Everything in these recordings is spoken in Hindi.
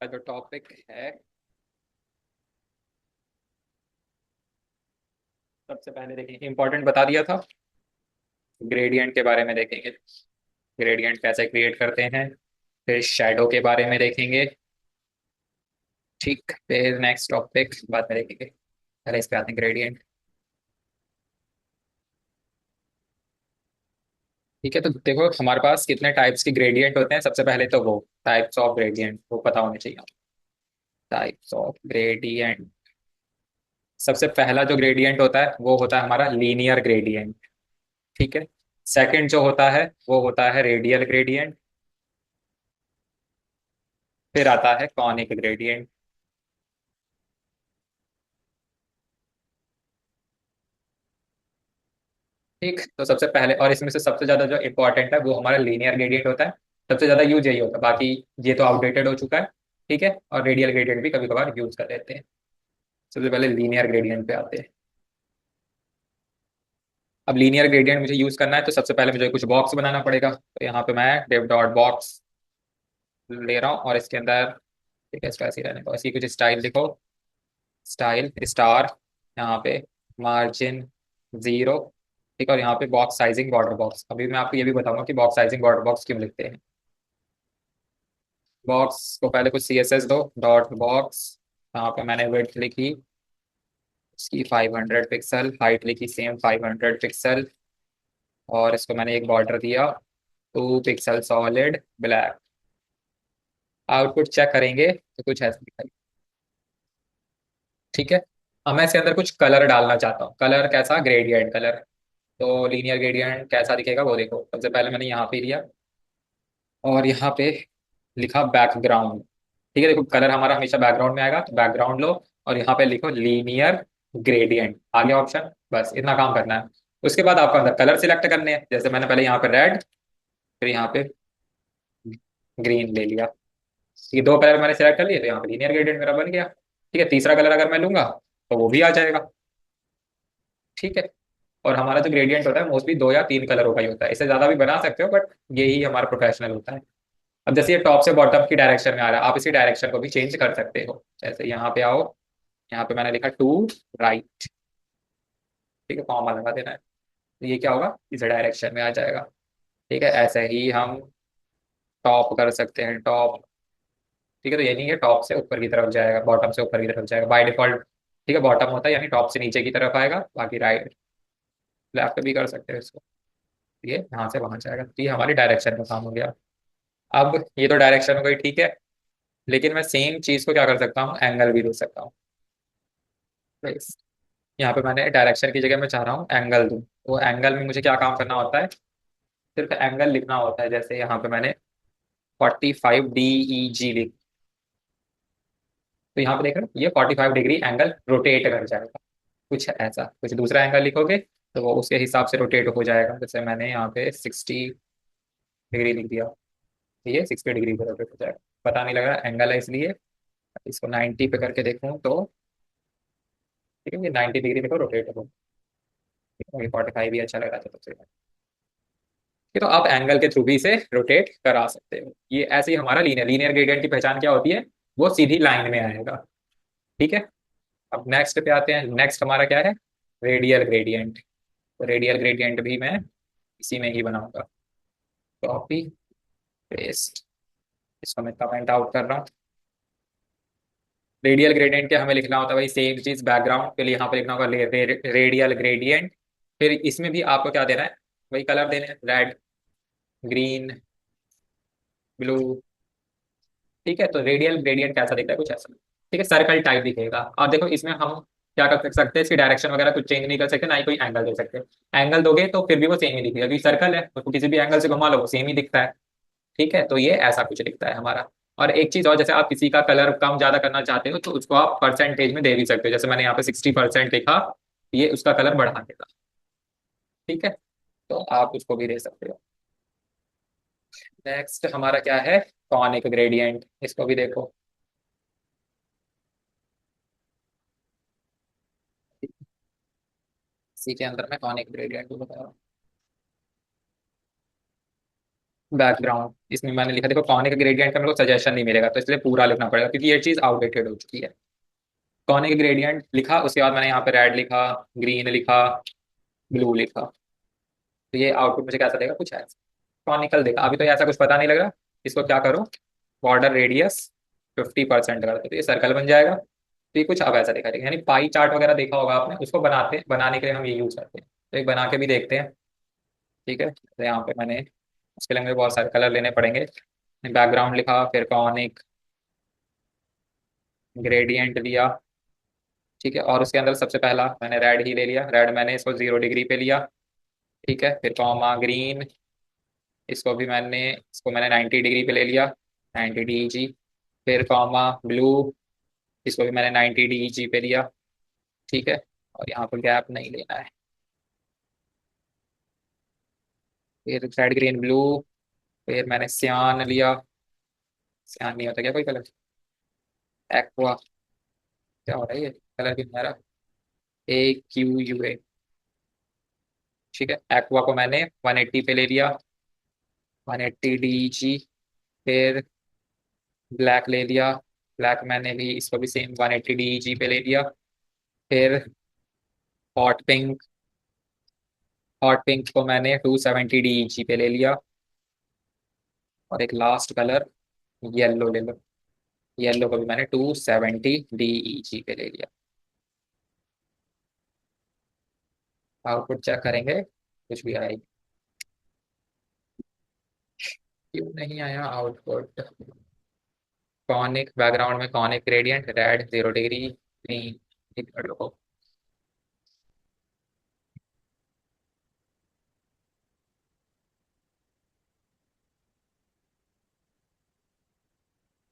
का जो टॉपिक है, सबसे पहले देखिए इंपॉर्टेंट बता दिया था। ग्रेडियंट के बारे में देखेंगे, ग्रेडियंट कैसे क्रिएट करते हैं। फिर शैडो के बारे में देखेंगे। ठीक, फिर नेक्स्ट टॉपिक बाद में देखेंगे। पहले इस पे आते हैं, ग्रेडियंट। ठीक है, तो देखो हमारे पास कितने टाइप्स के ग्रेडियंट होते हैं। सबसे पहले तो वो टाइप्स ऑफ ग्रेडियंट वो पता होने चाहिए। टाइप्स ऑफ ग्रेडियंट, सबसे पहला जो ग्रेडियंट होता है वो होता है हमारा लीनियर ग्रेडियंट। ठीक है। सेकंड जो होता है वो होता है रेडियल ग्रेडियंट। फिर आता है कॉनिक ग्रेडियंट। ठीक, तो सबसे पहले और इसमें से सबसे ज्यादा जो इंपॉर्टेंट है वो हमारा लीनियर ग्रेडियंट होता है। सबसे ज्यादा यूज यही होता है, बाकी ये तो आउटडेटेड हो चुका है। ठीक है, और रेडियल ग्रेडियंट भी कभी कभार यूज कर लेते हैं। सबसे पहले लीनियर ग्रेडियंट पे आते हैं। अब लीनियर ग्रेडियंट मुझे यूज करना है तो सबसे पहले मुझे कुछ बॉक्स बनाना पड़ेगा। तो यहाँ पे मैं डिव डॉट बॉक्स ले रहा हूँ और इसके अंदर, ठीक है, इसका ऐसे ही रहने दो, इसकी कुछ स्टाइल लिखो। स्टाइल स्टार, यहाँ पे मार्जिन 0। ठीक है, और यहाँ पे बॉक्स साइजिंग बॉर्डर बॉक्स। अभी मैं आपको ये भी बताऊंगा कि बॉक्स साइजिंग बॉर्डर बॉक्स क्यों लिखते हैं। बॉक्स को पहले कुछ सी एस एस दो। डॉट बॉक्स, यहाँ पे मैंने विड्थ लिखी इसकी 500 पिक्सल, हाइट लिखी सेम 500 पिक्सल, और इसको मैंने एक बॉर्डर दिया 2 pixel solid black. Output check करेंगे तो कुछ ऐसा दिखाई। ठीक है, अब मैं इसके अंदर कुछ कलर डालना चाहता हूँ। कलर कैसा? Gradient colour. तो लीनियर ग्रेडियंट कैसा दिखेगा वो देखो। सबसे पहले मैंने यहाँ पे लिया और यहाँ पे लिखा बैकग्राउंड। ठीक है, देखो कलर हमारा हमेशा बैकग्राउंड में आएगा, तो बैकग्राउंड लो और यहाँ पे लिखो लीनियर ग्रेडियंट, आगे ऑप्शन। बस इतना काम करना है। उसके बाद आपको अंदर कलर सिलेक्ट करने हैं। जैसे मैंने पहले यहाँ पे रेड, फिर यहाँ पे ग्रीन ले लिया। ये दो कलर मैंने सिलेक्ट कर लिए, तो यहाँ पे लीनियर ग्रेडियंट मेरा बन गया। ठीक है, तीसरा कलर अगर मैं लूंगा तो वो भी आ जाएगा। ठीक है, और हमारा जो ग्रेडियंट होता है मोस्टली 2 या 3 कलरों का ही होता है। इससे ज्यादा भी बना सकते हो, बट यही हमारा प्रोफेशनल होता है। अब जैसे ये टॉप से बॉटम की डायरेक्शन में आ रहा है, आप इसी डायरेक्शन को भी चेंज कर सकते हो। जैसे यहाँ पे आओ, यहाँ पे मैंने लिखा टू राइट। ठीक है, कॉमा लगा देना है, तो ये क्या होगा, इस डायरेक्शन में आ जाएगा। ठीक है, ऐसे ही हम टॉप कर सकते हैं, टॉप। ठीक है, तो ये नहीं है टॉप से ऊपर की तरफ जाएगा, बॉटम से ऊपर की तरफ जाएगा बाय डिफॉल्ट। ठीक है, बॉटम होता है यानी टॉप से नीचे की तरफ आएगा, बाकी राइट लेफ्ट भी कर सकते हैं इसको। ये यहाँ से वहां जाएगा, तो ये हमारी डायरेक्शन का काम हो गया। अब ये तो डायरेक्शन हो गई, ठीक है। लेकिन मैं सेम चीज को क्या कर सकता हूँ, एंगल भी दे सकता हूँ। तो यहाँ पे मैंने डायरेक्शन की जगह मैं चाह रहा हूँ एंगल दूँ। तो एंगल में मुझे क्या काम करना होता है, सिर्फ एंगल लिखना होता है। जैसे यहाँ पे मैंने 45 DEG लिख, तो यहाँ पे देख रहे हो ये 45 डिग्री एंगल रोटेट कर जाएगा। कुछ ऐसा, कुछ दूसरा एंगल लिखोगे तो वो उसके हिसाब से रोटेट हो जाएगा। जैसे मैंने यहाँ पे 60 डिग्री लिख दिया, तो ये 60 डिग्री पे रोटेट हो जाएगा। पता नहीं लग रहा एंगल है इसलिए। इसको 90 पे करके देखूँ तो, ठीक है, ये 90 डिग्री देखो रोटेट हो। 45 भी अच्छा लग रहा था सबसे। ये तो आप एंगल के थ्रू भी इसे रोटेट करा सकते हो। ये ऐसे ही हमारा लीनियर लीनियर ग्रेडियंट की पहचान क्या होती है, वो सीधी लाइन में आएगा। ठीक है, अब नेक्स्ट पे आते हैं। नेक्स्ट हमारा क्या है, रेडियल ग्रेडियंट। तो रेडियल ग्रेडियंट भी मैं इसी में ही बनाऊंगा। कॉपी पेस्ट, इसको मैं कमेंट आउट कर रहा हूँ। रेडियल ग्रेडियंट के हमें लिखना होता है भाई सेम चीज, बैकग्राउंड के लिए यहाँ पे लिखना होगा रेडियल ग्रेडियंट। फिर इसमें भी आपको क्या देना है, वही कलर देने हैं, रेड, ग्रीन, ब्लू। ठीक है, तो रेडियल ग्रेडियंट कैसा दिखता है, कुछ ऐसा। ठीक है, सर्कल टाइप दिखेगा। और देखो इसमें हम क्या कर सकते हैं, इसकी डायरेक्शन वगैरह कुछ चेंज नहीं कर सकते, ना ही कोई एंगल दे सकते। एंगल दोगे तो फिर भी वो सेम ही दिखेगा, क्योंकि सर्कल है तो किसी भी एंगल से घुमा लो वो सेम ही दिखता है। ठीक है, तो ये ऐसा कुछ दिखता है हमारा। और एक चीज और, जैसे आप किसी का कलर कम ज्यादा करना चाहते हो तो उसको आप परसेंटेज में दे भी सकते हो। जैसे मैंने यहाँ पे 60% लिखा, ये उसका कलर बढ़ा देगा। ठीक है, तो आप उसको भी दे सकते हो। नेक्स्ट हमारा क्या है, कॉनिक ग्रेडियंट। इसको भी देखो। इसी के अंदर मैं कॉनिक ग्रेडियंट भी बता रहा हूँ। बैकग्राउंड इसमें मैंने लिखा, देखो कॉनिक ग्रेडियंट का मेरे को सजेशन नहीं मिलेगा, तो इसलिए पूरा लिखना पड़ेगा क्योंकि ये चीज़ आउटडेटेड हो चुकी है। कॉनिक ग्रेडियंट लिखा, उसके बाद मैंने यहाँ पे रेड लिखा, ग्रीन लिखा, ब्लू लिखा। तो ये आउटपुट मुझे कैसा देगा, कुछ ऐसा कॉनिकल देगा। अभी तो ऐसा कुछ पता नहीं लग रहा। इसको क्या करो, बॉर्डर रेडियस 50% कर दो, तो ये सर्कल बन जाएगा। तो ये कुछ अब ऐसा दिखा देगा, यानी पाई चार्ट वगैरह देखा होगा आपने, उसको बनाने के लिए हम ये यूज करते हैं। तो एक बना के भी देखते हैं। ठीक है, तो यहाँ पे मैंने, उसके लिए मुझे बहुत सारे कलर लेने पड़ेंगे। बैकग्राउंड लिखा, फिर कॉनिक ग्रेडियंट लिया। ठीक है, और उसके अंदर सबसे पहला मैंने रेड ही ले लिया। रेड मैंने इसको 0 डिग्री पे लिया। ठीक है, फिर कॉमा ग्रीन, इसको मैंने 90 डिग्री पे ले लिया, 90 DEG। फिर कॉमा ब्लू, इसको भी मैंने 90 DEG पे लिया। ठीक है, और यहाँ पर गैप नहीं लेना है। फिर रेड ग्रीन ब्लू, फिर मैंने सियान लिया। सियान नहीं होता क्या कोई कलर, एक्वा, क्या हो रहा है ये कलर भी मेरा, AQUA। ठीक है, एक्वा को मैंने 180 पे ले लिया, 180 DEG। फिर ब्लैक ले लिया, ब्लैक मैंने भी इसको भी सेम 180 DEG पे ले लिया। फिर हॉट पिंक, हॉट पिंक को मैंने 270 DEG पे ले लिया। और एक लास्ट कलर येलो ले लो, येलो को भी मैंने 270 DEG पे ले लिया। आउटपुट चेक करेंगे, कुछ भी आएगी, क्यों नहीं आया आउटपुट। कॉनिक बैकग्राउंड में conic gradient red 0 degree, green, एक कर लो।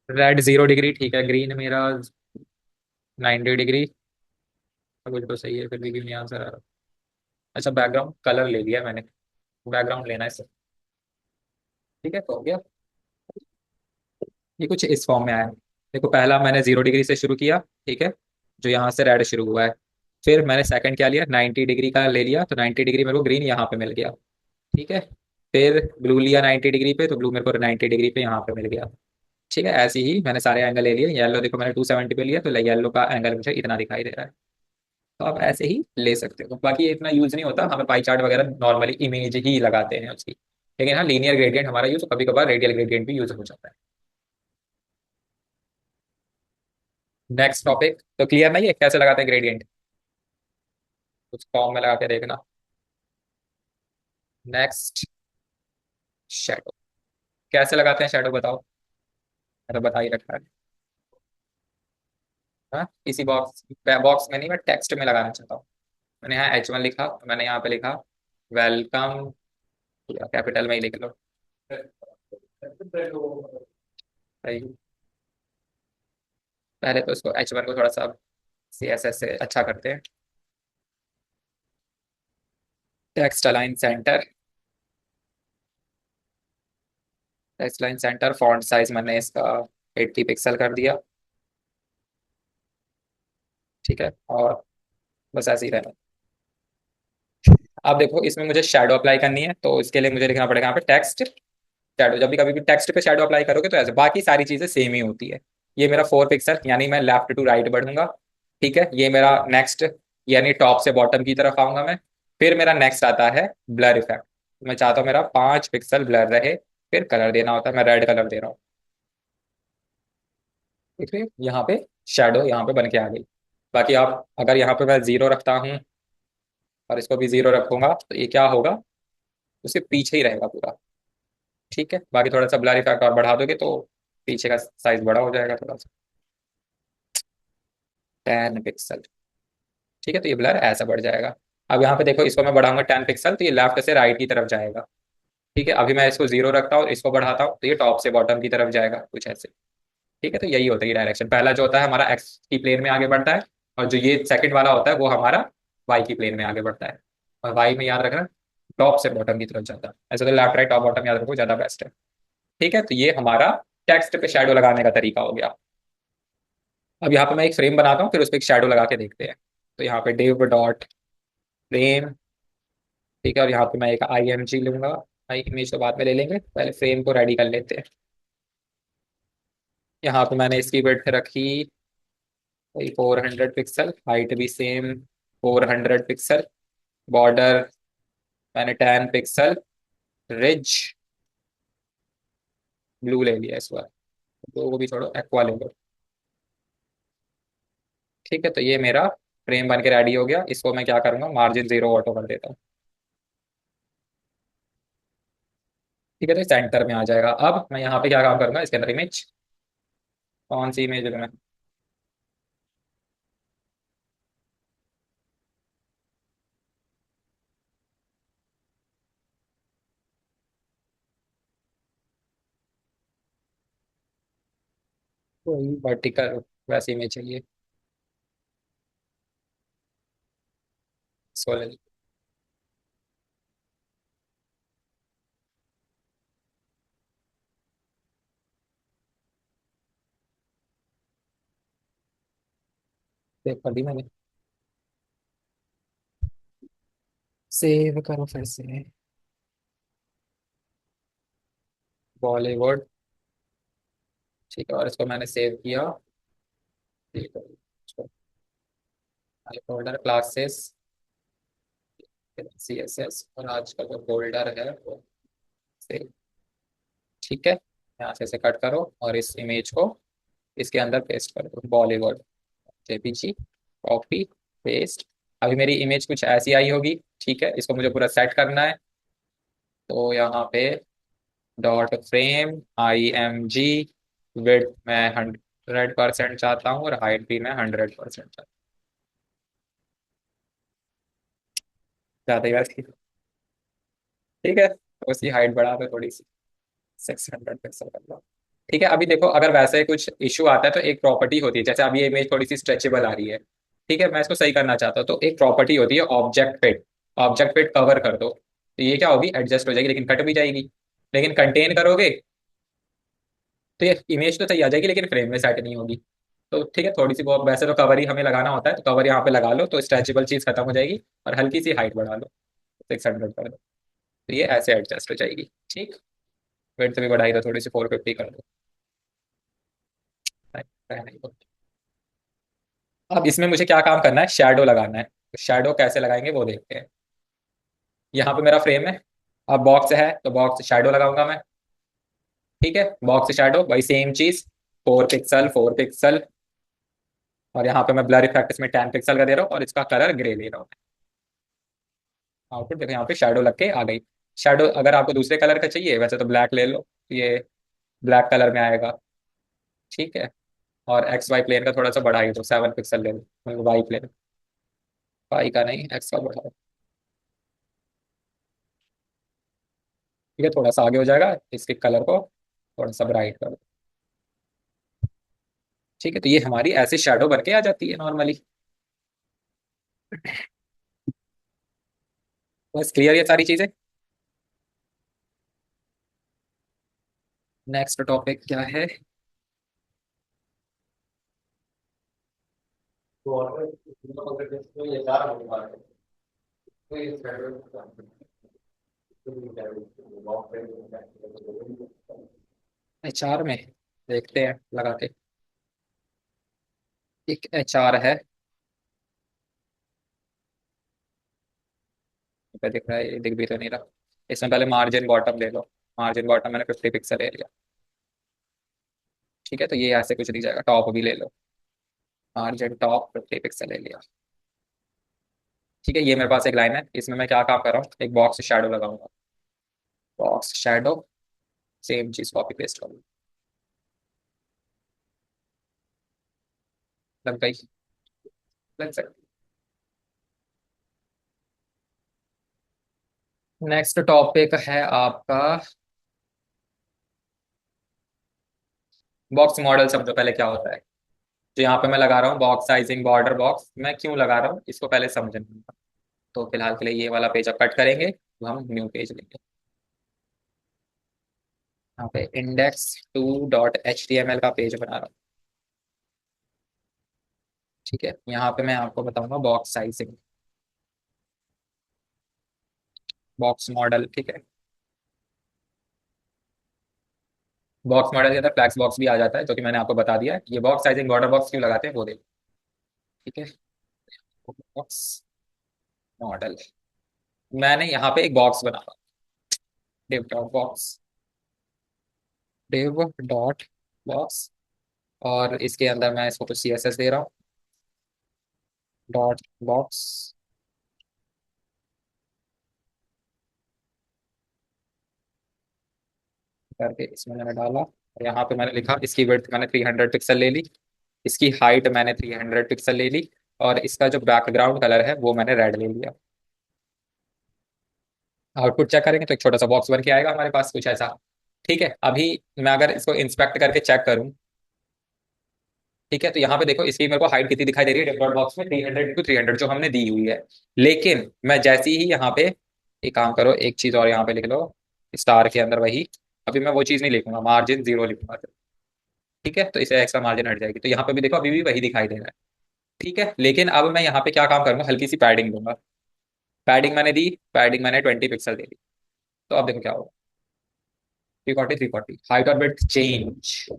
रेड 0 डिग्री ठीक है, ग्रीन मेरा 90 डिग्री। कुछ तो सही है, फिर भी क्यों नहीं आंसर आ रहा। अच्छा, बैकग्राउंड कलर ले लिया मैंने, बैकग्राउंड लेना है इससे। ठीक है, तो हो गया। ये कुछ इस फॉर्म में आया है। देखो पहला मैंने 0 डिग्री से शुरू किया। ठीक है, जो यहाँ से रेड शुरू हुआ है। फिर मैंने सेकंड क्या लिया, 90 डिग्री का ले लिया, तो 90 डिग्री मेरे को ग्रीन यहाँ पे मिल गया। ठीक है, फिर ब्लू लिया 90 डिग्री पे, तो ब्लू मेरे को 90 डिग्री पे यहाँ पे मिल गया। ठीक है, ऐसे ही मैंने सारे एंगल ले लिए। येलो देखो मैंने 270 पे लिया, तो येलो का एंगल मुझे इतना दिखाई दे रहा है। तो आप ऐसे ही ले सकते हो, बाकी इतना यूज नहीं होता, हमें पाई चार्ट वगैरह नॉर्मली इमेज ही लगाते हैं उसकी। लेकिन हाँ, लीनियर ग्रेडियंट हमारा यूज, कभी कभार रेडियल ग्रेडियंट भी यूज हो जाता है। नेक्स्ट टॉपिक तो क्लियर नहीं है, कैसे लगाते हैं ग्रेडियंट, कुछ फॉर्म में लगा के देखना। नेक्स्ट, शेडो, कैसे लगाते हैं शेडो बताओ, मैं तो बता ही रखा है। हाँ, इसी बॉक्स बॉक्स में नहीं, मैं टेक्स्ट में लगाना चाहता हूँ। मैंने यहाँ H1 लिखा, तो मैंने यहाँ पे लिखा वेलकम, कैपिटल में ही लिख लो। सही। पहले तो इसको H1 को थोड़ा सा CSS से अच्छा करते हैं। Text align centre, text line centre, font size मैंने इसका 80 पिक्सल कर दिया। ठीक है, और बस ऐसे ही रहना। अब देखो इसमें मुझे शेडो अप्लाई करनी है, तो इसके लिए मुझे लिखना पड़ेगा यहाँ पे टेक्स्ट शेडो। जब भी कभी भी टेक्स्ट पे शेडो अप्लाई करोगे तो ऐसे बाकी सारी चीजें सेम ही होती है। ये मेरा 4 पिक्सल, यानी मैं लेफ्ट टू राइट बढ़ूंगा। ठीक है, ये मेरा नेक्स्ट, यानी टॉप से बॉटम की तरफ आऊंगा मैं। फिर मेरा नेक्स्ट आता है ब्लर इफेक्ट। मैं चाहता हूँ मेरा 5 पिक्सल ब्लर रहे। फिर कलर देना होता है, मैं रेड कलर दे रहा हूँ। ठीक है, यहाँ पे शेडो यहाँ पे बन के आ गई। बाकी आप अगर यहाँ पे मैं 0 रखता हूँ और इसको भी 0 रखूंगा, तो ये क्या होगा, उसके पीछे ही रहेगा पूरा। ठीक है, बाकी थोड़ा सा ब्लर इफेक्ट और बढ़ा दोगे तो पीछे का साइज बड़ा हो जाएगा थोड़ा सा, 10 पिक्सल। ठीक है, तो ये ब्लर ऐसा बढ़ जाएगा। अब यहाँ पे देखो, इसको मैं बढ़ाऊंगा 10 पिक्सल, तो ये लेफ्ट से राइट की तरफ जाएगा। ठीक है, अभी मैं इसको 0 रखता हूँ, इसको बढ़ाता हूँ, तो ये टॉप से बॉटम की तरफ जाएगा, कुछ ऐसे। ठीक है, तो यही होता है डायरेक्शन। पहला जो होता है हमारा एक्स की प्लेन में आगे बढ़ता है, और जो ये सेकंड वाला होता है वो हमारा वाई की प्लेन में आगे बढ़ता है। और वाई में याद रखना, टॉप से बॉटम की तरफ जाता है। ऐसे तो लेफ्ट राइट टॉप बॉटम याद रखो, ज्यादा बेस्ट है। ठीक है, तो ये हमारा टेक्स्ट पे शेडो लगाने का तरीका हो गया। अब यहाँ पे मैं एक फ्रेम बनाता हूँ, फिर उस पर एक शेडो लगा के देखते हैं। तो यहाँ पे div डॉट फ्रेम। ठीक है, और यहाँ पे मैं एक IMG लूंगा। भाई इमेज तो बाद में ले लेंगे, पहले फ्रेम को रेडी कर लेते हैं। यहाँ पे मैंने इसकी विड्थ रखी भाई 400 पिक्सल, हाइट भी सेम 400 पिक्सल, बॉर्डर मैंने 10 पिक्सल, रिज ब्लू ले लिया इस बार, तो वो भी छोड़ो, एक्वा ले लो। ठीक है, तो ये मेरा फ्रेम बन के रेडी हो गया। इसको मैं क्या करूंगा, मार्जिन 0 ऑटो कर देता हूँ। ठीक है, तो सेंटर में आ जाएगा। अब मैं यहाँ पे क्या काम करूंगा, इसके अंदर इमेज, कौन सी इमेज लूँ मैं? कोई वर्टिकल वैसी इमेज चाहिए, इसको ले लो। सेव कर दी मैंने, सेव करो फिर से, बॉलीवुड। ठीक है, और इसको मैंने सेव किया। ठीक है, folder classes, C S S, और आज का जो फोल्डर है वो सेव। ठीक है, यहाँ से कट करो और इस इमेज को इसके अंदर पेस्ट कर दो, बॉलीवुड जेपीजी, कॉपी, पेस्ट। अभी मेरी इमेज कुछ ऐसी आई होगी। ठीक है, इसको मुझे पूरा सेट करना है। तो यहाँ पे डॉट फ्रेम IMG, विड्थ मैं 100% चाहता हूँ और हाइट भी मैं 100% चाहता हूँ, ज़्यादा ही वैसे। ठीक है, तो उसकी हाइट बढ़ा दो थोड़ी सी, 600 पिक्सल कर लो। ठीक है, अभी देखो अगर वैसे कुछ इशू आता है तो एक प्रॉपर्टी होती है, जैसे अभी ये इमेज थोड़ी सी स्ट्रेचेबल आ रही है। ठीक है, मैं इसको सही करना चाहता हूँ, तो एक प्रॉपर्टी होती है object fit. Object fit cover कर दो, तो ये क्या होगी, एडजस्ट हो जाएगी लेकिन कट भी जाएगी। लेकिन कंटेन करोगे तो ये इमेज तो सही आ जाएगी लेकिन फ्रेम में सेट नहीं होगी। तो ठीक है, थोड़ी सी वो वैसे तो कवर ही हमें लगाना होता है, तो कवर यहाँ पे लगा लो तो स्ट्रेचेबल चीज खत्म हो जाएगी, और हल्की सी हाइट बढ़ा लो, 600 कर दो, तो ये ऐसे एडजस्ट हो जाएगी। ठीक, वेट भी बढ़ाई दो थोड़ी सी, 450 कर दो। नहीं, अब इसमें मुझे क्या काम करना है, शैडो लगाना है। तो शैडो कैसे लगाएंगे वो देखते हैं। यहाँ पे मेरा फ्रेम है, अब बॉक्स है तो बॉक्स शैडो लगाऊंगा मैं। ठीक है, बॉक्स शैडो भाई सेम चीज, 4 पिक्सल 4 पिक्सल, और यहाँ पे मैं ब्लर इफेक्ट में 10 पिक्सल का दे रहा हूँ और इसका कलर ग्रे दे रहा हूँ। आउटपुट देखो, यहाँ पे शैडो लग के आ गई। शैडो अगर आपको दूसरे कलर का चाहिए वैसे तो ब्लैक ले लो, ये ब्लैक कलर में आएगा। ठीक है, और XY प्लेन का थोड़ा सा बढ़ाई दो, 7 पिक्सल ले लो, वाई प्लेन, वाई का नहीं, एक्स का बढ़ाओ। ठीक है, थोड़ा सा आगे हो जाएगा, इसके कलर को थोड़ा सा ब्राइट करो। ठीक है, तो ये हमारी ऐसे शैडो बन के आ जाती है नॉर्मली। बस क्लियर ये सारी चीजें। नेक्स्ट टॉपिक क्या है? HR में देखते हैं लगा के। एक HR है, पे दिख रहा है, ये दिख भी तो नहीं रहा। इसमें पहले मार्जिन बॉटम ले लो, मार्जिन बॉटम मैंने 50 पिक्सल ले लिया। ठीक है, तो ये ऐसे कुछ दिख जाएगा, टॉप भी ले लो, मार्जिन टॉप 50 पिक्सल ले लिया। ठीक है, ये मेरे पास एक लाइन है, इसमें मैं क्या काम कर रहा हूँ, एक बॉक्स शैडो लगाऊंगा, बॉक्स शैडो, सेम चीज कॉपी पेस्ट करूँ, लग गई, लग सकती। नेक्स्ट टॉपिक है आपका बॉक्स मॉडल। समझो पहले क्या होता है। तो यहाँ पे मैं लगा रहा हूँ बॉक्स साइजिंग बॉर्डर बॉक्स, मैं क्यों लगा रहा हूँ इसको पहले समझना। तो फिलहाल के लिए ये वाला पेज अब कट करेंगे, तो हम न्यू पेज लेंगे। यहाँ पे index2.html का पेज बना रहा हूँ। ठीक है, यहाँ पे मैं आपको बताऊंगा बॉक्स साइजिंग, बॉक्स मॉडल। ठीक है, बॉक्स मॉडल के अंदर फ्लैक्स बॉक्स भी आ जाता है, जो कि मैंने आपको बता दिया है। ये बॉक्स साइजिंग बॉर्डर बॉक्स क्यों लगाते हैं वो देखो। ठीक है, बॉक्स मॉडल, मैंने यहाँ पे एक बॉक्स बना, div dot box, div dot box, और इसके अंदर मैं इसको कुछ CSS दे रहा हूँ, डॉट बॉक्स करके इसमें मैंने डाला। और यहाँ पे मैंने लिखा, इसकी विड्थ मैंने 300 पिक्सल ले ली, इसकी हाइट मैंने 300 पिक्सल ले ली, और इसका जो बैकग्राउंड कलर है वो मैंने रेड ले लिया। आउटपुट चेक करेंगे तो एक छोटा सा बॉक्स बन के आएगा हमारे पास कुछ ऐसा। ठीक है, अभी मैं अगर इसको इंस्पेक्ट करके चेक करूं, ठीक है, तो यहाँ पे देखो इसकी मेरे को हाइट कितनी दिखाई दे रही है डेफ डॉट बॉक्स में, 300 × 300 जो हमने दी हुई है। लेकिन मैं जैसे ही यहाँ पे, एक काम करो, एक चीज और यहाँ पे लिख लो, स्टार के अंदर वही, अभी मैं वो चीज नहीं लिखूंगा, मार्जिन 0 लिखूंगा। ठीक है, तो इसे एक्स्ट्रा मार्जिन हट जाएगी, तो यहाँ पे भी देखो अभी भी वही दिखाई दे रहा है। ठीक है, लेकिन अब मैं यहाँ पे क्या काम करूंगा, हल्की सी पैडिंग दूंगा। पैडिंग मैंने दी, पैडिंग मैंने 20 पिक्सल दे दी, तो अब देखो क्या होगा, 340 हाइट और विड्थ चेंज।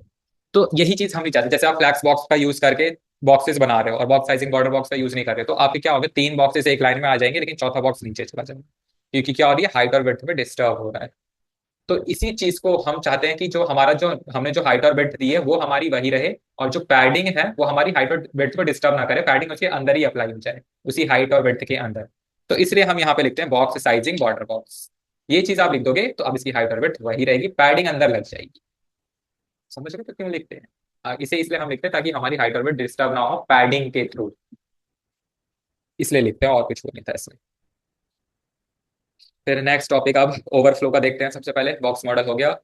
तो यही चीज हम नहीं चाहते। जैसे आप फ्लैक्स बॉक्स का यूज करके बॉक्सेस बना रहे हो और बॉक्स साइजिंग बॉर्डर बॉक्स का यूज नहीं कर रहे, तो आपके क्या होगा, 3 बॉक्सेस एक लाइन में आ जाएंगे लेकिन चौथा बॉक्स नीचे चला जाएगा, क्योंकि क्या हो रही है, हाइट और विड्थ में डिस्टर्ब हो रहा है। तो इसी चीज को हम चाहते हैं कि जो हमारा, जो हमने जो हाइट और विड्थ दी है वो हमारी वही रहे, और जो पैडिंग है वो हमारी हाइट और विड्थ को डिस्टर्ब ना करे, पैडिंग उसके अंदर ही अप्लाई हो जाए, उसी हाइट और विड्थ के अंदर। तो इसलिए हम यहाँ पे लिखते हैं बॉक्स साइजिंग बॉर्डर बॉक्स। ये चीज आप लिख दोगे तो अब इसकी हाइट और विड्थ वही रहेगी, पैडिंग अंदर लग जाएगी। समझ रहे हो तो क्यों लिखते हैं? इसे इसलिए हम लिखते हैं ताकि हमारी हाइट और विड्थ डिस्टर्ब ना हो पैडिंग के थ्रू, इसलिए लिखते हैं, और कुछ वो नहीं था इसमें। फिर नेक्स्ट टॉपिक अब ओवरफ्लो का देखते हैं। सबसे पहले बॉक्स मॉडल हो गया,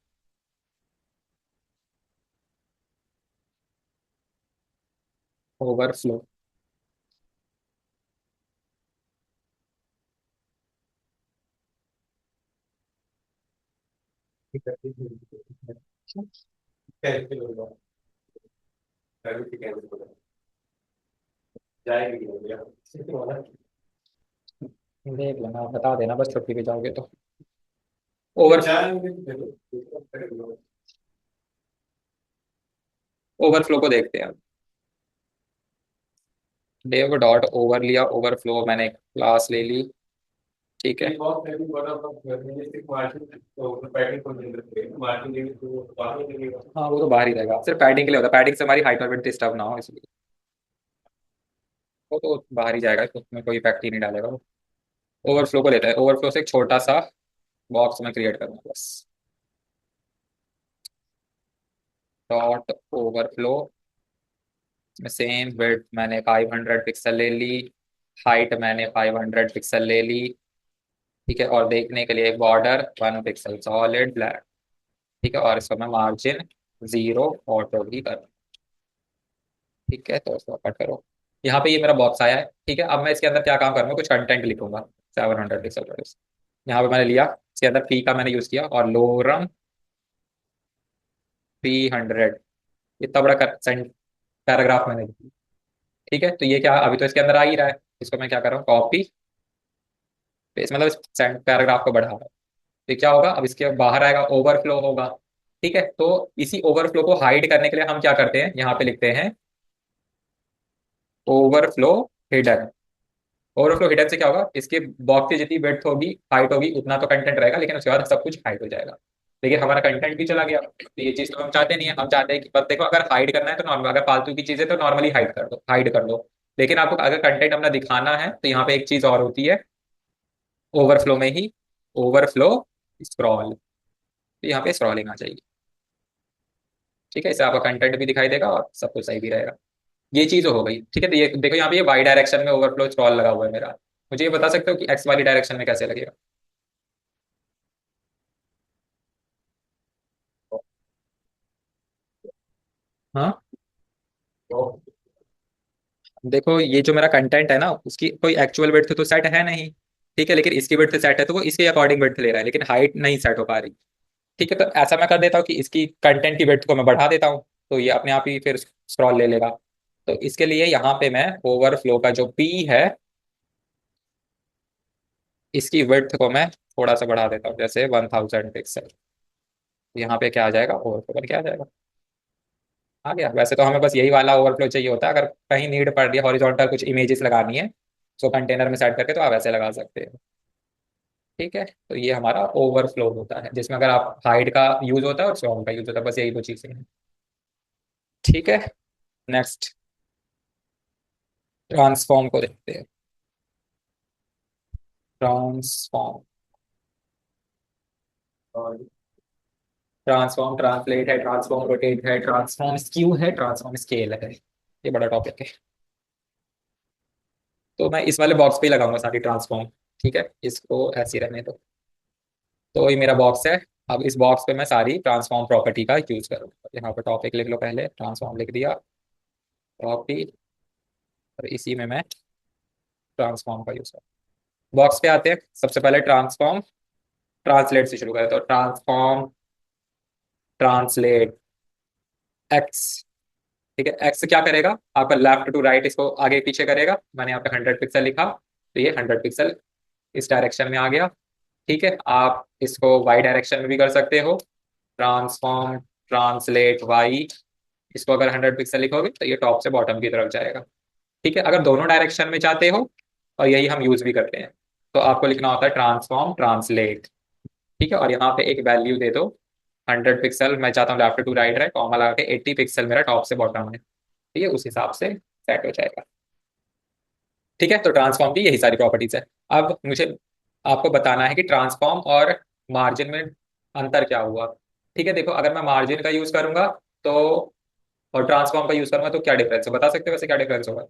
ओवरफ्लो। देख लेना, बता देना बस छुट्टी पे जाओगे तो। ओवर ओवरफ्लो को देखते हैं। डेव डॉट ओवर लिया, ओवरफ्लो मैंने क्लास ले ली। ठीक है, हाँ वो तो बाहर ही रहेगा, सिर्फ पैडिंग के लिए होता है, पैडिंग से हमारी हाइट और विड्थ डिस्टर्ब ना हो इसलिए। वो तो बाहर ही जाएगा, उसमें कोई इफेक्ट ही नहीं डालेगा वो। ओवरफ्लो को लेता है, ओवरफ्लो से एक छोटा सा बॉक्स में क्रिएट करना है बस। डॉट ओवरफ्लो में सेम विड्थ मैंने 500 पिक्सल ले ली, हाइट मैंने 500 पिक्सल ले ली। ठीक है, और देखने के लिए एक बॉर्डर 1 पिक्सल सॉलिड ब्लैक। ठीक है, और इसको मैं मार्जिन 0 ऑटो भी करूँ। ठीक है, तो इसको कट करो। यहाँ पे ये मेरा बॉक्स आया है। ठीक है, अब मैं इसके अंदर क्या काम करूँगा, कुछ कंटेंट लिखूंगा। 700 पिक्सल पर यहाँ पे मैंने लिया, इसके अंदर पी का मैंने यूज किया, और लोरम 300, इतना बड़ा पैराग्राफ मैंने लिखा। ठीक है, तो ये क्या, अभी तो इसके अंदर आ ही रहा है, इसको मैं क्या कर रहा हूँ, कॉपी पेस्ट, मतलब इस पैराग्राफ को बढ़ा रहा हूँ। तो क्या होगा, अब इसके बाहर आएगा, ओवरफ्लो होगा। ठीक है, तो इसी ओवरफ्लो को हाइड करने के लिए हम क्या करते हैं, यहाँ पे लिखते हैं ओवरफ्लो हिडन। ओवरफ्लो हिडन से क्या होगा, इसके बॉक्स की जितनी विड्थ होगी, हाइट होगी, उतना तो कंटेंट रहेगा, लेकिन उसके बाद सब कुछ हाइड हो जाएगा, लेकिन हमारा कंटेंट भी चला गया। तो ये चीज तो हम चाहते नहीं है, हम चाहते हैं कि बस देखो, अगर हाइड करना है तो नॉर्मल, अगर फालतू की चीजें तो नॉर्मली हाइड कर दो। लेकिन आपको अगर कंटेंट अपना दिखाना है तो यहाँ पे एक चीज और होती है, ओवरफ्लो में ही, ओवरफ्लो स्क्रॉल, तो यहाँ पे स्क्रॉलिंग आ जाएगी। ठीक है, इससे आपका कंटेंट भी दिखाई देगा और सब कुछ सही भी रहेगा। ये चीज हो गई। ठीक है, तो ये देखो यहाँ पे ये वाई डायरेक्शन में ओवरफ्लो स्क्रॉल लगा हुआ है मेरा। मुझे ये बता सकते हो कि एक्स वाली डायरेक्शन में कैसे लगेगा? हाँ, देखो ये जो मेरा कंटेंट है ना, उसकी कोई एक्चुअल विड्थ तो सेट है नहीं। ठीक है, लेकिन इसकी विड्थ सेट है, तो वो इसके अकॉर्डिंग विड्थ ले रहा है, लेकिन हाइट नहीं सेट हो पा रही। ठीक है, तो ऐसा मैं कर देता हूँ कि इसकी कंटेंट की विड्थ को मैं बढ़ा देता हूँ, तो ये अपने आप ही फिर स्क्रॉल ले लेगा। तो इसके लिए यहाँ पे मैं ओवरफ्लो का जो पी है, इसकी विड्थ को मैं थोड़ा सा बढ़ा देता हूँ, जैसे 1000 पिक्सल। यहाँ पे क्या आ जाएगा, ओवरफ्लो बन के आ जाएगा। आ गया। वैसे तो हमें बस यही वाला ओवरफ्लो चाहिए होता है, अगर कहीं नीड पड़ रही है हॉरिजॉन्टल कुछ इमेजेस लगानी है तो कंटेनर में सेट करके तो आप ऐसे लगा सकते हैं। ठीक है, तो ये हमारा ओवरफ्लो होता है, जिसमें अगर आप हाइड का यूज होता है और सॉन्ग का यूज होता है, बस यही दो चीजें हैं। ठीक है, नेक्स्ट ट्रांसफॉर्म को देखते हैं। ट्रांसफॉर्म, ट्रांसफॉर्म ट्रांसलेट है, ट्रांसफॉर्म रोटेट है, ट्रांसफॉर्म स्क्यू है, ट्रांसफॉर्म स्केल है। ये बड़ा टॉपिक है, तो मैं इस वाले बॉक्स पे ही लगाऊंगा सारी ट्रांसफॉर्म। ठीक है, इसको ऐसे ही रहने दो। तो ये मेरा बॉक्स है। अब इस बॉक्स पे मैं सारी ट्रांसफॉर्म प्रॉपर्टी का यूज करूंगा। यहाँ पे टॉपिक लिख लो, पहले ट्रांसफॉर्म लिख दिया, प्रॉपर्टी, और इसी में मैं ट्रांसफॉर्म का यूज करूँ। बॉक्स पे आते हैं, सबसे पहले ट्रांसफॉर्म ट्रांसलेट से शुरू करें, तो ट्रांसफॉर्म ट्रांसलेट एक्स। ठीक है, एक्स क्या करेगा, आपका लेफ्ट टू राइट इसको आगे पीछे करेगा। मैंने यहाँ पे 100 पिक्सल लिखा, तो ये 100 पिक्सल इस डायरेक्शन में आ गया। ठीक है, आप इसको वाई डायरेक्शन में भी कर सकते हो, ट्रांसफॉर्म ट्रांसलेट वाई। इसको अगर 100 पिक्सल लिखोगे तो ये टॉप से बॉटम की तरफ जाएगा। ठीक है, अगर दोनों डायरेक्शन में चाहते हो, और यही हम यूज भी करते हैं, तो आपको लिखना होता है ट्रांसफॉर्म ट्रांसलेट। ठीक है, और यहाँ पे एक वैल्यू दे दो 100 पिक्सल, मैं चाहता हूँ लेफ्ट टू राइट है, कॉमा लगा के 80 पिक्सल मेरा टॉप से बॉटम है। ठीक है, उस हिसाब से सेट हो जाएगा। ठीक है, तो ट्रांसफॉर्म की यही सारी प्रॉपर्टीज है। अब मुझे आपको बताना है कि ट्रांसफॉर्म और मार्जिन में अंतर क्या हुआ। ठीक है, देखो अगर मैं मार्जिन का यूज करूंगा तो, और ट्रांसफॉर्म का यूज करूंगा तो क्या डिफरेंस है, बता सकते हो वैसे क्या डिफरेंस होगा।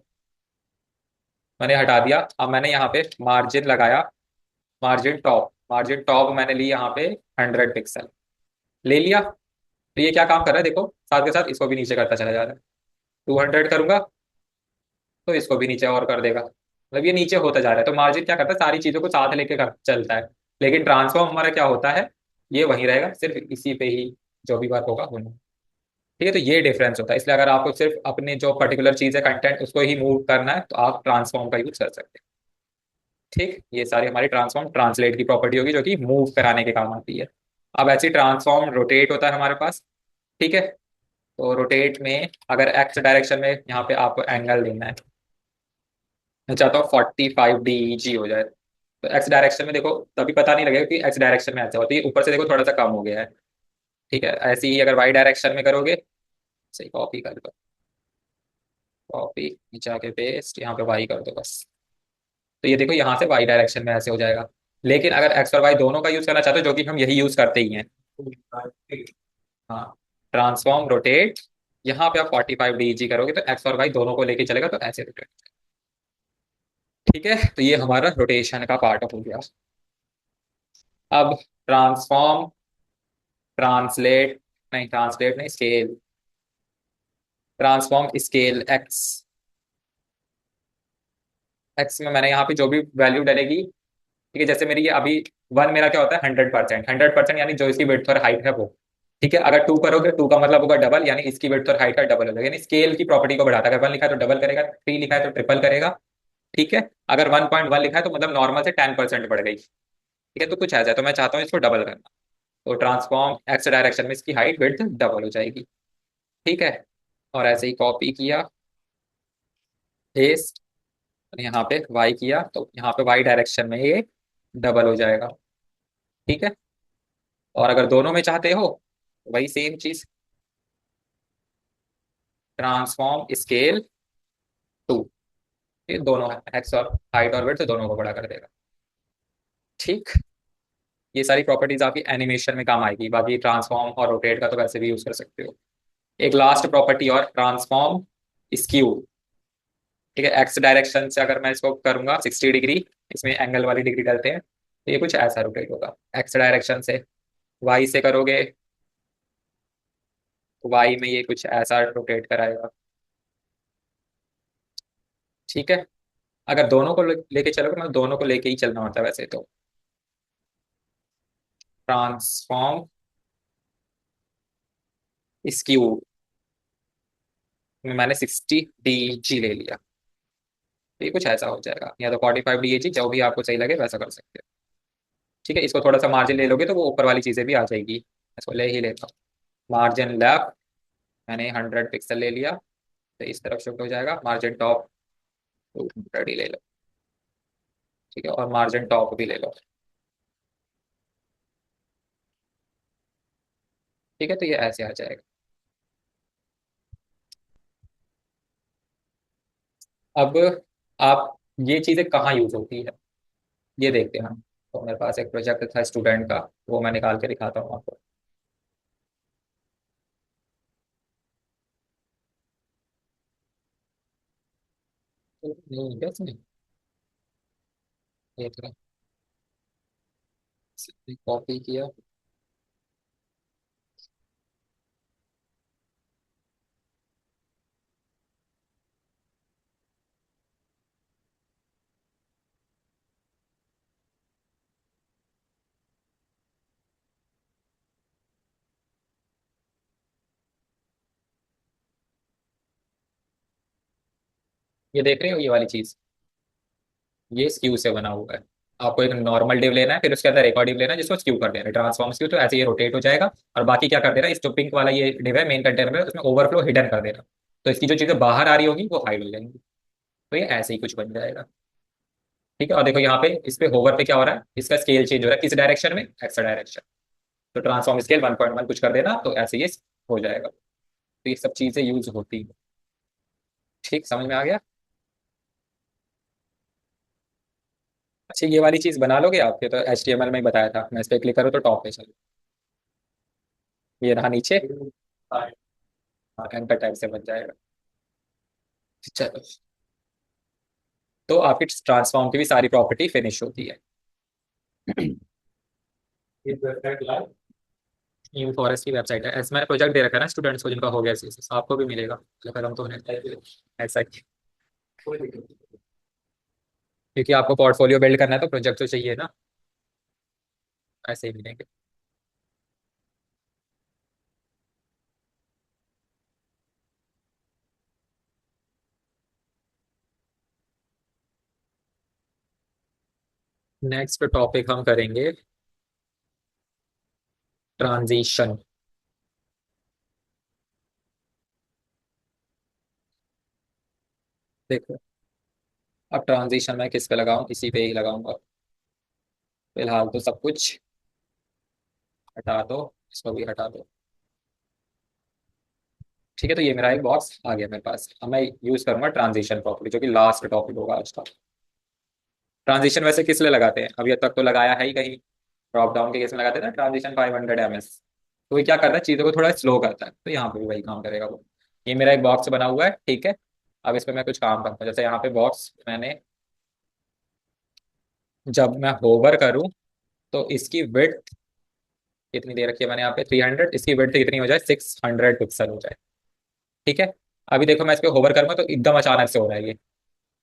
मैंने हटा दिया, अब मैंने यहाँ पे मार्जिन लगाया, मार्जिन टॉप मैंने ली यहाँ पे 100 पिक्सल ले लिया। तो ये क्या काम कर रहा है देखो, साथ के साथ इसको भी नीचे करता चला जा रहा है। 200 करूंगा तो इसको भी नीचे और कर देगा, मतलब ये नीचे होता जा रहा है। तो मार्जिन क्या करता है, सारी चीजों को साथ लेके चलता है। लेकिन ट्रांसफॉर्म हमारा क्या होता है, ये वहीं रहेगा, सिर्फ इसी पे ही जो भी बात होगा होना। ठीक है, तो ये डिफरेंस होता है। इसलिए अगर आपको सिर्फ अपनी जो पर्टिकुलर चीज है कंटेंट उसको ही मूव करना है तो आप ट्रांसफॉर्म का यूज कर सकते हैं। ठीक, ये सारी हमारी ट्रांसफॉर्म ट्रांसलेट की प्रॉपर्टी होगी जो कि मूव कराने के काम आती है। अब ऐसी ट्रांसफॉर्म रोटेट होता है हमारे पास। ठीक है, तो रोटेट में अगर एक्स डायरेक्शन में यहाँ पे आपको एंगल देना है, मैं चाहता हूँ 45 DEG हो जाए, तो एक्स डायरेक्शन में देखो तभी पता नहीं लगेगा कि एक्स डायरेक्शन में ऐसा होती है, ऊपर से देखो थोड़ा सा कम हो गया है। ठीक है, ऐसे ही अगर वाई डायरेक्शन में करोगे, सही कॉपी कर दो, कॉपी नीचे आके पेस्ट, यहाँ पे वाई कर दो बस। तो ये देखो यहाँ से वाई डायरेक्शन में ऐसे हो जाएगा। लेकिन अगर एक्स और वाई दोनों का यूज करना चाहते हो, जो कि हम यही यूज करते ही हैं, हाँ, ट्रांसफॉर्म रोटेट, यहाँ पे आप 45 DEG करोगे तो एक्स और वाई दोनों को लेके चलेगा, तो ऐसे रोटेट। ठीक है, तो ये हमारा रोटेशन का पार्ट हो गया। अब ट्रांसफॉर्म ट्रांसलेट, नहीं ट्रांसलेट नहीं, scale, transform scale x. X में मैंने यहाँ पे जो भी वैल्यू डलेगी, ठीक है, जैसे मेरी ये अभी 1 मेरा क्या होता है, 100%, 100% यानी जो इसकी विड्थ और हाइट है वो। ठीक है, अगर 2 करोगे, 2 का मतलब होगा डबल, यानी इसकी विड्थ और हाइट का डबल हो जाएगा, यानी स्केल की प्रॉपर्टी को बढ़ाता है। अगर 1 लिखा है तो डबल करेगा, 3 लिखा है तो ट्रिपल करेगा। ठीक है, अगर 1.1 लिखा है तो मतलब नॉर्मल से 10% बढ़ गई। ठीक है, तो कुछ ऐसा है, तो मैं चाहता हूँ इसको डबल करना, तो ट्रांसफॉर्म एक्स डायरेक्शन में इसकी हाइट विड्थ डबल हो जाएगी। ठीक है, और ऐसे ही कॉपी किया, पेस्ट, यहाँ पे वाई किया तो यहाँ पे वाई डायरेक्शन में ये डबल हो जाएगा। ठीक है, और अगर दोनों में चाहते हो वही सेम चीज, ट्रांसफॉर्म स्केल टू, ये दोनों एक्स और हाइट और विड्थ दोनों को बड़ा कर देगा। ठीक, ये सारी प्रॉपर्टीज आपकी एनिमेशन में काम आएगी, बाकी ट्रांसफॉर्म और रोटेट का तो वैसे भी यूज कर सकते हो। एक लास्ट प्रॉपर्टी और, ट्रांसफॉर्म स्क्यू। ठीक है, एक्स डायरेक्शन से अगर मैं इसको करूंगा 60 डिग्री, इसमें एंगल वाली डिग्री डालते हैं, तो ये कुछ ऐसा रोटेट होगा। एक्स डायरेक्शन से वाई से करोगे, तो वाई में ये कुछ ऐसा रोटेट कराएगा। ठीक है, अगर दोनों को लेके चलोगे, मतलब दोनों को लेके ही चलना होता है वैसे तो। ट्रांसफॉर्म स्क्यू में मैंने 60 DEG ले लिया, तो ये कुछ ऐसा हो जाएगा, या तो 45 DEG, जो भी आपको सही लगे वैसा कर सकते हो। ठीक है, इसको थोड़ा सा मार्जिन ले लोगे तो वो ऊपर वाली चीजें भी आ जाएगी। इसको ले ही लेता हूँ। मार्जिन लेफ्ट, मैंने 100 पिक्सल ले लिया, तो इस तरफ शिफ्ट हो जाएगा। मार्जिन टॉप 200 ही ले लो, ठीक है, और मार्जिन टॉप भी ले लो। ठीक है, तो ये ऐसे आ जाएगा। अब आप, ये चीज़ें कहाँ यूज होती है ये देखते हैं हम। तो मेरे पास एक प्रोजेक्ट था स्टूडेंट का, वो मैं निकाल के दिखाता हूँ आपको। नहीं, कैसे नहीं, एक कॉपी किया। ये देख रहे हो ये वाली चीज़, ये स्क्यू से बना हुआ है। आपको एक नॉर्मल डिव लेना है, फिर उसके अंदर एक और डिव लेना है जिसको स्क्यू कर देना है, ट्रांसफॉर्म स्क्यू, तो ऐसे ये रोटेट हो जाएगा। और बाकी क्या कर देना, इस जो पिंक वाला ये डिव है मेन कंटेनर में, उसमें ओवरफ्लो हिडन कर देना। तो इसकी जो चीज़ें बाहर आ रही होगी वो हाइड हो जाएंगी। तो ये ऐसे ही कुछ बन जाएगा। ठीक है, और देखो यहाँ पे इस पे होवर पे क्या हो रहा है, इसका स्केल चेंज हो रहा है किस डायरेक्शन में, एक्स डायरेक्शन। तो ट्रांसफॉर्म स्केल 1.1 कुछ कर देना, तो ऐसे ये हो जाएगा। तो ये सब चीज़ें यूज होती है। ठीक, समझ में आ गया। अच्छा, ये वाली चीज़ बना लोगे आप, ये तो HTML में ही बताया था। मैं इस पर क्लिक करूँ तो टॉप पे चलो, ये रहा नीचे। हाँ, एंकर टाइप से बन जाएगा। चलो, तो आपकी ट्रांसफॉर्म की भी सारी प्रॉपर्टी फिनिश होती है। न्यू फॉरेस्ट की वेबसाइट है, ऐसे मैंने प्रोजेक्ट दे रखा है ना स्टूडेंट्स को जिनका हो गया CSS, आपको भी मिलेगा। लेकिन हम तो उन्हें ऐसा ही, क्योंकि आपको पोर्टफोलियो बिल्ड करना है तो प्रोजेक्ट तो चाहिए ना, ऐसे ही मिलेंगे। नेक्स्ट टॉपिक हम करेंगे ट्रांजिशन। देखो, अब ट्रांजिशन मैं किस पे लगाऊं, इसी पे ही लगाऊंगा। फिलहाल तो सब कुछ हटा दो, इसको भी हटा दो। ठीक है, तो ये मेरा एक बॉक्स आ गया मेरे पास। अब मैं यूज करूंगा ट्रांजिशन प्रॉपर्टी, जो कि लास्ट टॉपिक होगा आज का। ट्रांजिशन वैसे किस लिए लगाते हैं, अभी तक तो लगाया है ही कहीं। ड्रॉप डाउन के केस में लगाते हैं ना ट्रांजिशन 500 ms। तो ये क्या करता है, चीज़ों को थोड़ा स्लो करता है, तो यहाँ पे भी वही काम करेगा वो। ये मेरा एक बॉक्स बना हुआ है, ठीक है। अब इस पे मैं कुछ काम करता हूँ, जैसे यहाँ पे बॉक्स मैंने, जब मैं होवर करूँ तो इसकी विड्थ कितनी दे रखी है मैंने यहाँ पे 300, इसकी विड्थ कितनी हो जाए, 600 पिक्सल हो जाए। ठीक है, अभी देखो मैं इस पे होवर करूंगा तो एकदम अचानक से हो रहा है ये।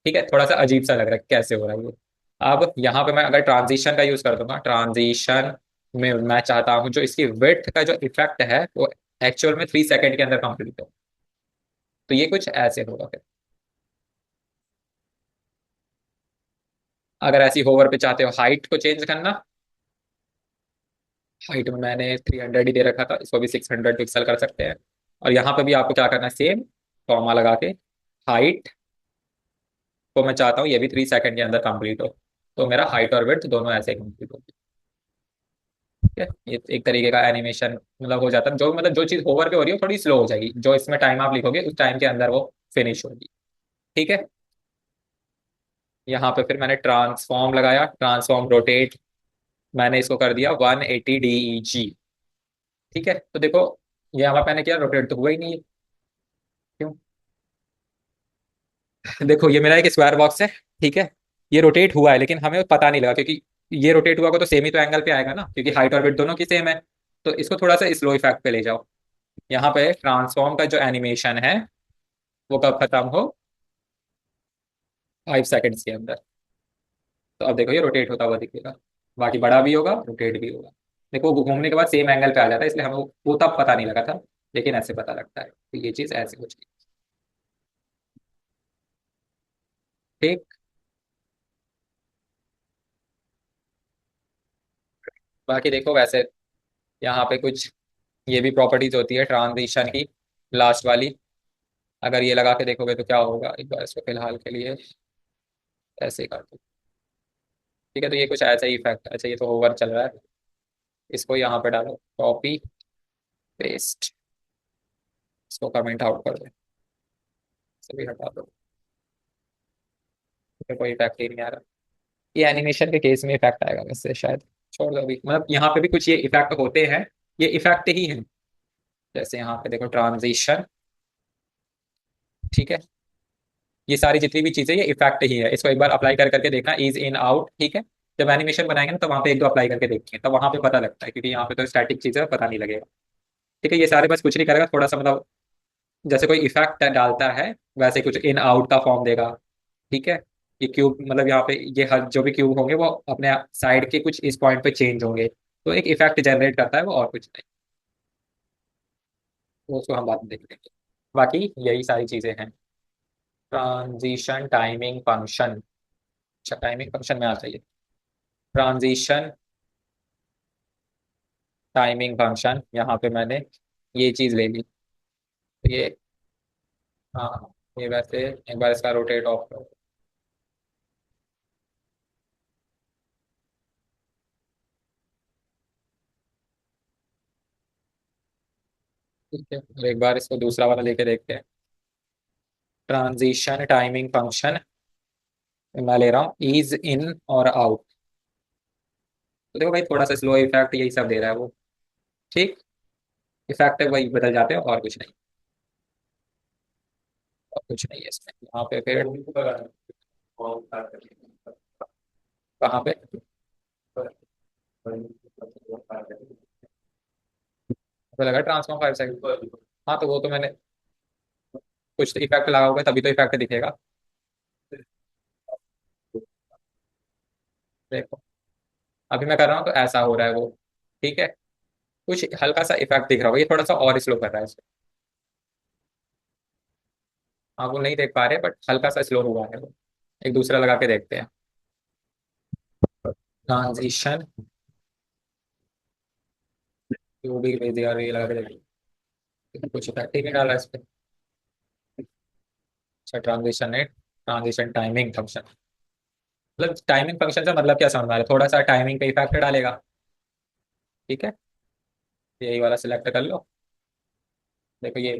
ठीक है, थोड़ा सा अजीब सा लग रहा है कैसे हो रहा है ये। अब यहाँ पे मैं अगर ट्रांजिशन का यूज कर दूंगा, ट्रांजिशन में मैं चाहता हूँ जो इसकी विड्थ का जो इफेक्ट है वो एक्चुअल में 3 सेकंड के अंदर कंप्लीट हो। तो ये कुछ ऐसे होगा फिर। अगर ऐसी होवर पे चाहते हो हाइट को चेंज करना, हाइट में मैंने 300 ही दे रखा था, इसको भी 600 पिक्सल कर सकते हैं। और यहाँ पे भी आपको क्या करना है, सेम कॉमा लगा के हाइट को मैं चाहता हूँ ये भी 3 सेकंड के अंदर कंप्लीट हो। तो मेरा हाइट और विड्थ दोनों ऐसे कंप्लीट हो। ठीक है, ये एक तरीके का एनिमेशन मतलब हो जाता है, जो मतलब जो चीज ओवर पे हो रही है वो थोड़ी स्लो हो जाएगी, जो इसमें टाइम आप लिखोगे उस टाइम के अंदर वो फिनिश होगी। ठीक है, यहाँ पे फिर मैंने ट्रांसफॉर्म लगाया, ट्रांसफॉर्म रोटेट, मैंने इसको कर दिया 180 DEG। ठीक है, तो देखो ये यहाँ मैंने किया, रोटेट तो हुआ ही नहीं है। क्यों? देखो ये मेरा एक स्क्वायर बॉक्स है, ठीक है। ये रोटेट हुआ है लेकिन हमें पता नहीं लगा, क्योंकि ये रोटेट हुआ होगा तो सेम ही तो एंगल पे आएगा ना, क्योंकि हाइट और विड्थ दोनों की सेम है। तो इसको थोड़ा सा स्लो इफेक्ट पे ले जाओ। यहाँ पे ट्रांसफॉर्म का जो एनिमेशन है वो कब खत्म हो, 5 सेकंड्स के अंदर। तो अब देखो ये रोटेट होता हुआ दिखेगा, बाकी बड़ा भी होगा रोटेट भी होगा। देखो वो घूमने के बाद सेम एंगल पे आ जाता है, इसलिए हमें वो तब पता नहीं लगा था, लेकिन ऐसे पता लगता है, तो ये चीज ऐसे हो जाएगी। ठीक, बाकी देखो वैसे यहाँ पे कुछ ये भी प्रॉपर्टीज होती है ट्रांजिशन की, लास्ट वाली। अगर ये लगा के देखोगे तो क्या होगा, एक बार इसको फिलहाल के लिए ऐसे कर दो। ठीक है, तो ये कुछ ऐसा ही इफेक्ट। अच्छा, ये तो ओवर चल रहा है, इसको यहाँ पे डालो, कॉपी पेस्ट, इसको कमेंट आउट कर दो, इसे भी हटा दो। तो कोई इफेक्ट ही नहीं आ रहा। ये एनिमेशन के केस में इफेक्ट आएगा वैसे शायद। छोड़ दो अभी, मतलब यहाँ पे भी कुछ ये इफेक्ट होते हैं, ये इफेक्ट ही हैं। जैसे यहाँ पे देखो ट्रांजिशन, ठीक है, ये सारी जितनी भी चीजें ये इफेक्ट ही है। इसको एक बार अप्लाई कर करके देखना, इज इन आउट, ठीक है। जब एनिमेशन बनाएंगे ना तो वहाँ पे एक दो अप्लाई करके देखिए, तब वहाँ पे पता लगता है, क्योंकि यहाँ पे तो स्टैटिक चीजें पता नहीं लगेगा। ठीक है, ये सारे बस कुछ नहीं करेगा, थोड़ा सा मतलब जैसे कोई इफेक्ट डालता है वैसे कुछ इन आउट का फॉर्म देगा। ठीक है, ये क्यूब मतलब यहाँ पे ये हर जो भी क्यूब होंगे वो अपने साइड के कुछ इस पॉइंट पे चेंज होंगे, तो एक इफेक्ट जनरेट करता है वो, और कुछ नहीं। तो उसको हम बाद में देख लेंगे। बाकी यही सारी चीजें हैं। ट्रांजिशन टाइमिंग फंक्शन, अच्छा टाइमिंग फंक्शन में आ जाइए। ट्रांजिशन टाइमिंग फंक्शन, यहाँ पे मैंने ये चीज ले ली। तो ये, हाँ, ये वैसे एक बार इसका रोटेट ऑफ करो। ठीक है, और एक बार इसको दूसरा वाला लेके देखते हैं। ट्रांजिशन टाइमिंग फंक्शन मैं ले रहा हूँ इज इन और आउट। तो देखो भाई, थोड़ा सा स्लो इफेक्ट यही सब दे रहा है वो। ठीक, इफेक्ट वही बदल जाते हैं, और कुछ नहीं। और कुछ नहीं है इसमें। यहाँ पे फिर कहाँ पे, तो लगा ट्रांसफॉर्म 5 सेकंड। हाँ, तो वो तो मैंने कुछ तो इफेक्ट लगा होगा तभी तो इफेक्ट दिखेगा। देखो, अभी मैं कर रहा हूँ तो ऐसा हो रहा है वो। ठीक है, कुछ हल्का सा इफेक्ट दिख रहा होगा, ये थोड़ा सा और स्लो कर रहा है इसको। आप वो नहीं देख पा रहे, बट हल्का सा स्लो हुआ है वो। एक दूसरा लगा के देखते हैं। ट्रांजिशन, वो भी भेज दिया, ये लगा के देखते हैं। कुछ इफेक्ट ही नहीं डाला इस पे। अच्छा, ट्रांजिशन है, ट्रांजिशन टाइमिंग फंक्शन। मतलब टाइमिंग फंक्शन से मतलब क्या समझ में आ रहा है, थोड़ा सा टाइमिंग पे इफेक्ट डालेगा। ठीक है, यही वाला सिलेक्ट कर लो। देखो ये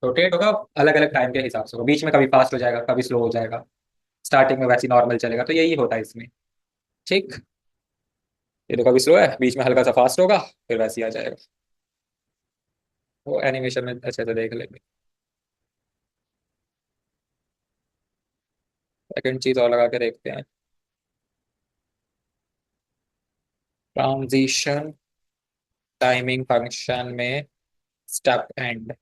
रोटेट होगा अलग अलग टाइम के हिसाब से होगा। बीच में कभी फास्ट हो जाएगा, कभी स्लो हो जाएगा, स्टार्टिंग में वैसे नॉर्मल चलेगा, तो यही होता है इसमें। ठीक, ये तो कभी स्लो है, बीच में हल्का सा फास्ट होगा, फिर वैसे ही आ जाएगा। वो एनिमेशन में अच्छे से देख लेंगे। सेकंड चीज और लगा के देखते हैं। ट्रांजिशन टाइमिंग फंक्शन में स्टेप एंड,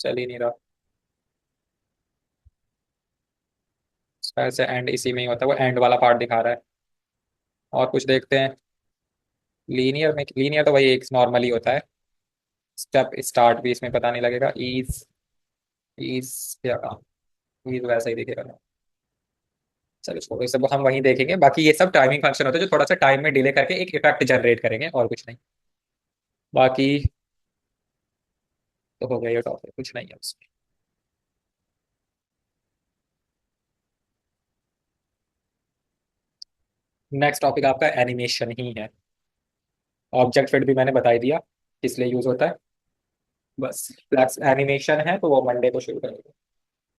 चल ही नहीं रहा। ऐसे एंड इसी में ही होता है, वो एंड वाला पार्ट दिखा रहा है। और कुछ देखते हैं। लीनियर में, लीनियर तो वही एक नॉर्मल ही होता है। स्टेप स्टार्ट भी इसमें पता नहीं लगेगा। ईज, ईज क्या काम, ईज वैसा ही दिखेगा। चलो छोड़ो, ये सब हम वहीं देखेंगे। बाकी ये सब टाइमिंग फंक्शन होता है जो थोड़ा सा टाइम में डिले करके एक इफेक्ट जनरेट करेंगे, और कुछ नहीं। बाकी तो हो गया, ये टॉपिक कुछ नहीं है उसमें। नेक्स्ट टॉपिक आपका एनिमेशन ही है। ऑब्जेक्ट फिट भी मैंने बता ही दिया किस लिए यूज होता है। बस फ्लैक्स एनिमेशन है, तो वो मंडे को शुरू करेंगे।